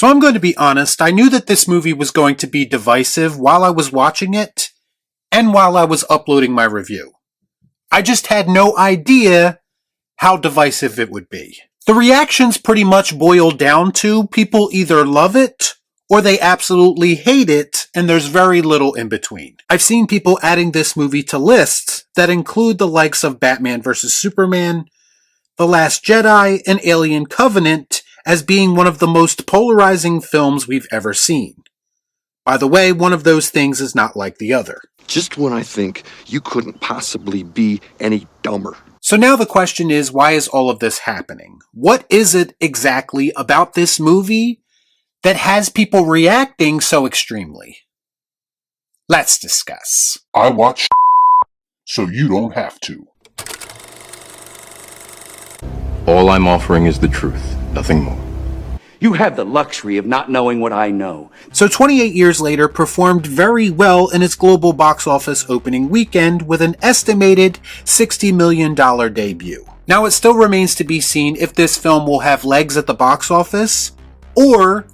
So I'm going to be honest, I knew that this movie was going to be divisive while I was watching it and while I was uploading my review. I just had no idea how divisive it would be. The reactions pretty much boil down to people either love it or they absolutely hate it, and there's very little in between. I've seen people adding this movie to lists that include the likes of Batman vs. Superman, The Last Jedi, and Alien Covenant as being one of the most polarizing films we've ever seen. By the way, one of those things is not like the other. Just when I think you couldn't possibly be any dumber. So now the question is, why is all of this happening? What is it exactly about this movie that has people reacting so extremely? Let's discuss. I watch so you don't have to. All I'm offering is the truth, nothing more. You have the luxury of not knowing what I know. So 28 years later performed very well in its global box office opening weekend with an estimated $60 million debut. Now it still remains to be seen if this film will have legs at the box office, or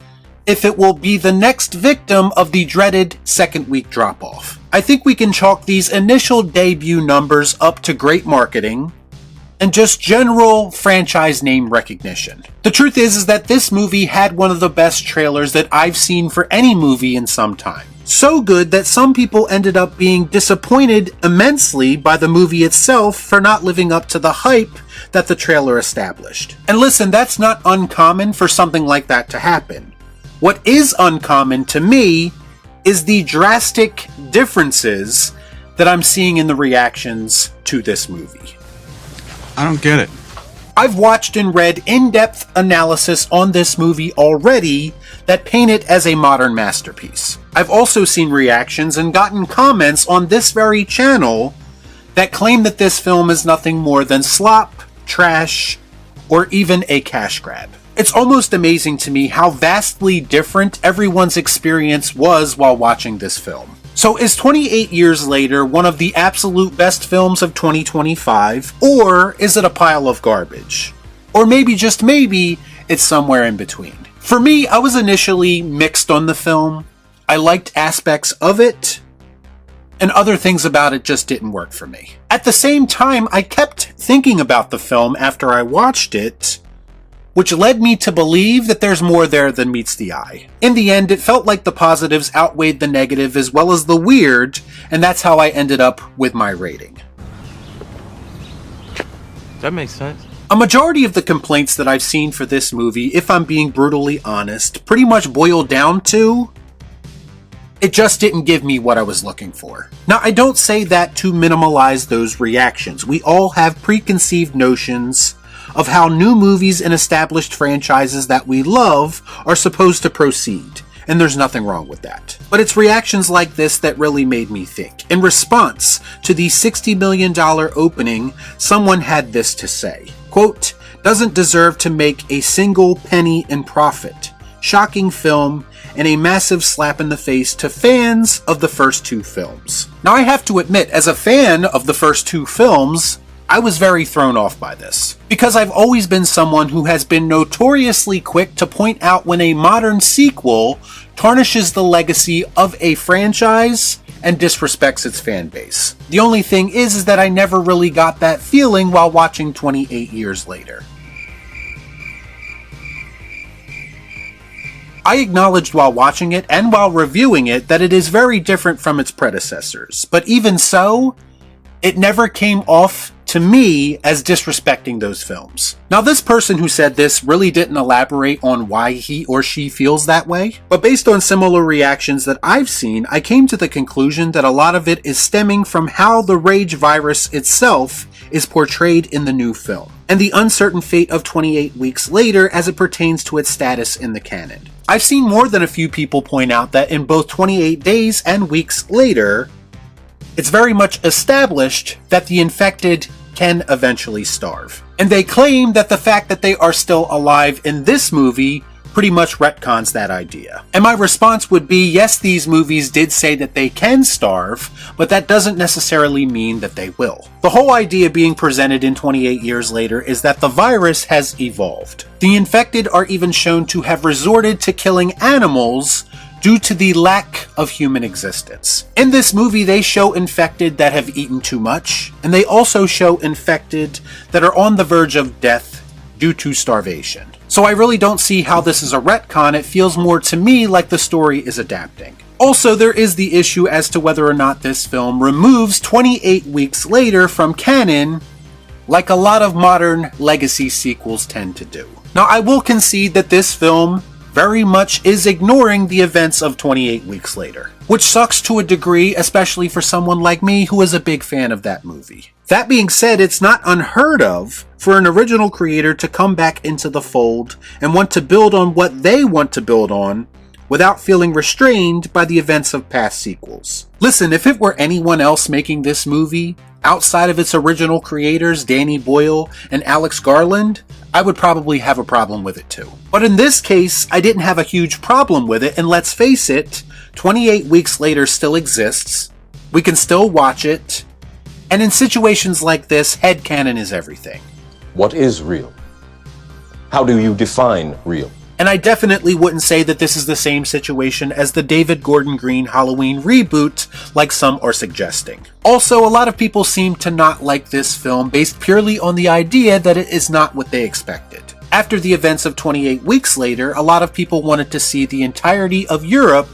if it will be the next victim of the dreaded second week drop-off. I think we can chalk these initial debut numbers up to great marketing, and just general franchise name recognition. The truth is that this movie had one of the best trailers that I've seen for any movie in some time. So good that some people ended up being disappointed immensely by the movie itself for not living up to the hype that the trailer established. And listen, that's not uncommon for something like that to happen. What is uncommon to me is the drastic differences that I'm seeing in the reactions to this movie. I don't get it. I've watched and read in-depth analysis on this movie already that paint it as a modern masterpiece. I've also seen reactions and gotten comments on this very channel that claim that this film is nothing more than slop, trash, or even a cash grab. It's almost amazing to me how vastly different everyone's experience was while watching this film. So is 28 years later one of the absolute best films of 2025, or is it a pile of garbage? Or maybe, just maybe, it's somewhere in between. For me, I was initially mixed on the film. I liked aspects of it, and other things about it just didn't work for me. At the same time, I kept thinking about the film after I watched it, which led me to believe that there's more there than meets the eye. In the end, it felt like the positives outweighed the negative as well as the weird, and that's how I ended up with my rating. That makes sense. A majority of the complaints that I've seen for this movie, if I'm being brutally honest, pretty much boil down to it just didn't give me what I was looking for. Now, I don't say that to minimalize those reactions. We all have preconceived notions of how new movies and established franchises that we love are supposed to proceed, and there's nothing wrong with that. But it's reactions like this that really made me think. In response to the $60 million opening, someone had this to say, quote, "Doesn't deserve to make a single penny in profit. Shocking film, and a massive slap in the face to fans of the first two films." Now I have to admit, as a fan of the first two films, I was very thrown off by this, because I've always been someone who has been notoriously quick to point out when a modern sequel tarnishes the legacy of a franchise and disrespects its fan base. The only thing is that I never really got that feeling while watching 28 years later. I acknowledged while watching it and while reviewing it that it is very different from its predecessors, but even so, it never came off to me as disrespecting those films. Now, this person who said this really didn't elaborate on why he or she feels that way, but based on similar reactions that I've seen, I came to the conclusion that a lot of it is stemming from how the rage virus itself is portrayed in the new film, and the uncertain fate of 28 weeks later as it pertains to its status in the canon. I've seen more than a few people point out that in both 28 days and weeks later, it's very much established that the infected can eventually starve. And they claim that the fact that they are still alive in this movie pretty much retcons that idea. And my response would be, yes, these movies did say that they can starve, but that doesn't necessarily mean that they will. The whole idea being presented in 28 years later is that the virus has evolved. The infected are even shown to have resorted to killing animals due to the lack of human existence. In this movie, they show infected that have eaten too much, and they also show infected that are on the verge of death due to starvation. So I really don't see how this is a retcon. It feels more to me like the story is adapting. Also, there is the issue as to whether or not this film removes 28 weeks later from canon, like a lot of modern legacy sequels tend to do. Now, I will concede that this film very much is ignoring the events of 28 weeks later, which sucks to a degree, especially for someone like me who is a big fan of that movie. That being said, it's not unheard of for an original creator to come back into the fold and want to build on what they want to build on without feeling restrained by the events of past sequels. Listen, if it were anyone else making this movie, outside of its original creators, Danny Boyle and Alex Garland, I would probably have a problem with it too. But in this case, I didn't have a huge problem with it, and let's face it, 28 weeks later still exists, we can still watch it, and in situations like this, headcanon is everything. What is real? How do you define real? And I definitely wouldn't say that this is the same situation as the David Gordon Green Halloween reboot, like some are suggesting. Also, a lot of people seem to not like this film based purely on the idea that it is not what they expected. After the events of 28 weeks later, a lot of people wanted to see the entirety of Europe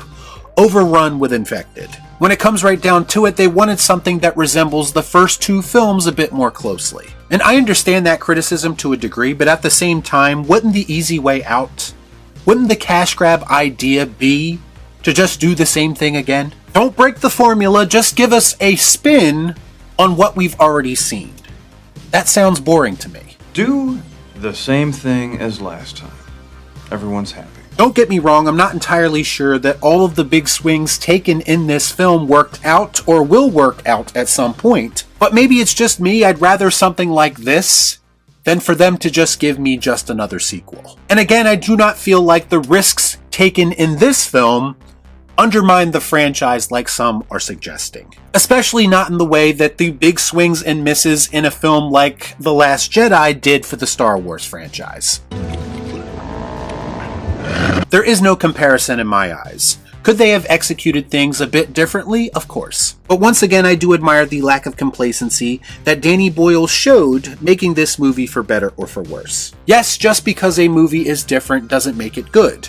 overrun with infected. When it comes right down to it, they wanted something that resembles the first two films a bit more closely. And I understand that criticism to a degree, but at the same time, wouldn't the easy way out, wouldn't the cash grab idea be to just do the same thing again? Don't break the formula, just give us a spin on what we've already seen. That sounds boring to me. Do the same thing as last time. Everyone's happy. Don't get me wrong, I'm not entirely sure that all of the big swings taken in this film worked out or will work out at some point. But maybe it's just me, I'd rather something like this than for them to just give me just another sequel. And again, I do not feel like the risks taken in this film undermine the franchise like some are suggesting. Especially not in the way that the big swings and misses in a film like The Last Jedi did for the Star Wars franchise. There is no comparison in my eyes. Could they have executed things a bit differently? Of course. But once again, I do admire the lack of complacency that Danny Boyle showed making this movie for better or for worse. Yes, just because a movie is different doesn't make it good.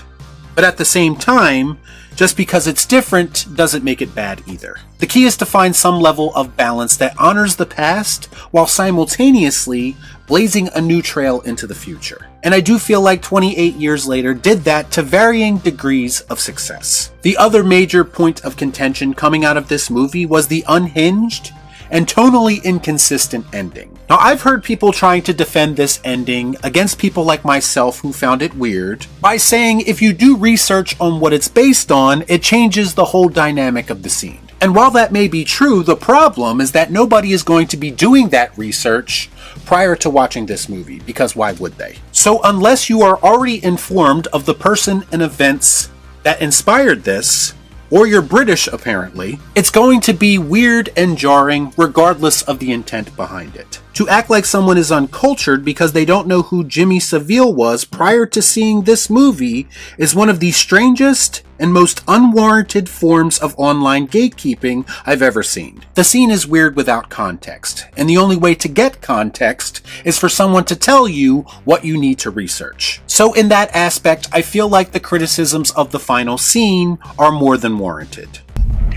But at the same time, just because it's different doesn't make it bad either. The key is to find some level of balance that honors the past while simultaneously blazing a new trail into the future. And I do feel like 28 years later did that to varying degrees of success. The other major point of contention coming out of this movie was the unhinged and tonally inconsistent ending. Now, I've heard people trying to defend this ending against people like myself who found it weird by saying if you do research on what it's based on, it changes the whole dynamic of the scene. And while that may be true, the problem is that nobody is going to be doing that research prior to watching this movie, because why would they? So unless you are already informed of the person and events that inspired this, or you're British apparently, it's going to be weird and jarring regardless of the intent behind it. To act like someone is uncultured because they don't know who Jimmy Savile was prior to seeing this movie is one of the strangest and most unwarranted forms of online gatekeeping I've ever seen. The scene is weird without context, and the only way to get context is for someone to tell you what you need to research. So in that aspect, I feel like the criticisms of the final scene are more than warranted.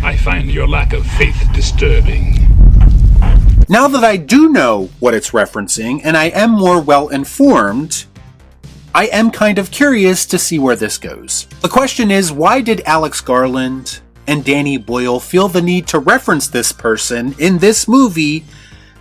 I find your lack of faith disturbing. Now that I do know what it's referencing, and I am more well informed, I am kind of curious to see where this goes. The question is, why did Alex Garland and Danny Boyle feel the need to reference this person in this movie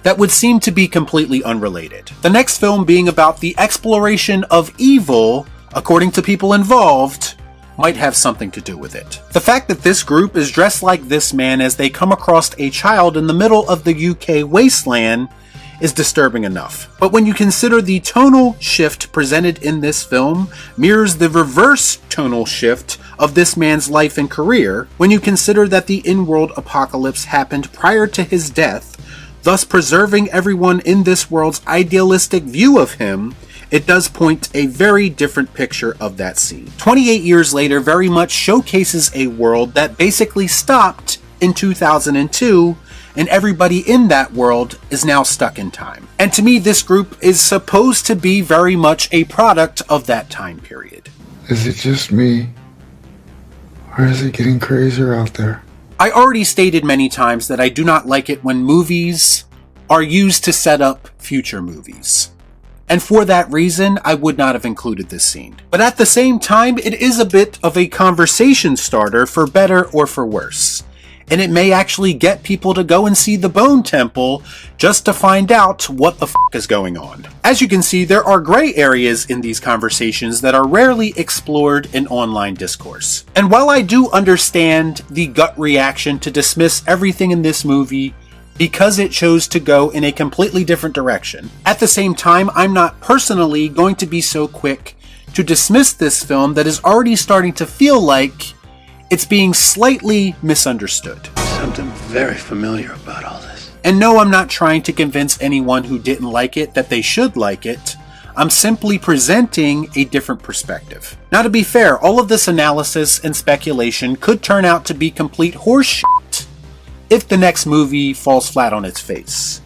that would seem to be completely unrelated? The next film being about the exploration of evil, according to people involved, might have something to do with it. The fact that this group is dressed like this man as they come across a child in the middle of the UK wasteland is disturbing enough. But when you consider the tonal shift presented in this film mirrors the reverse tonal shift of this man's life and career, when you consider that the in-world apocalypse happened prior to his death, thus preserving everyone in this world's idealistic view of him, it does point a very different picture of that scene. 28 years later very much showcases a world that basically stopped in 2002, and everybody in that world is now stuck in time. And to me, this group is supposed to be very much a product of that time period. Is it just me? Or is it getting crazier out there? I already stated many times that I do not like it when movies are used to set up future movies. And for that reason, I would not have included this scene. But at the same time, it is a bit of a conversation starter for better or for worse. And it may actually get people to go and see the Bone Temple just to find out what the f*** is going on. As you can see, there are gray areas in these conversations that are rarely explored in online discourse. And while I do understand the gut reaction to dismiss everything in this movie because it chose to go in a completely different direction, at the same time, I'm not personally going to be so quick to dismiss this film that is already starting to feel like it's being slightly misunderstood. Something very familiar about all this. And no, I'm not trying to convince anyone who didn't like it that they should like it. I'm simply presenting a different perspective. Now, to be fair, all of this analysis and speculation could turn out to be complete horseshit if the next movie falls flat on its face.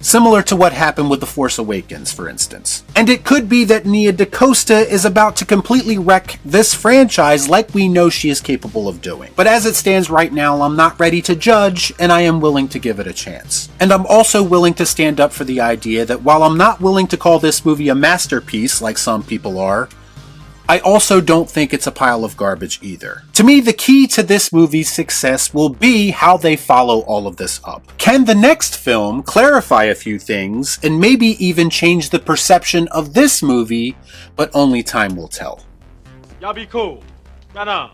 Similar to what happened with The Force Awakens, for instance. And it could be that Nia DaCosta is about to completely wreck this franchise like we know she is capable of doing. But as it stands right now, I'm not ready to judge, and I am willing to give it a chance. And I'm also willing to stand up for the idea that while I'm not willing to call this movie a masterpiece like some people are, I also don't think it's a pile of garbage either. To me, the key to this movie's success will be how they follow all of this up. Can the next film clarify a few things and maybe even change the perception of this movie, but only time will tell. Y'all be cool. Canon.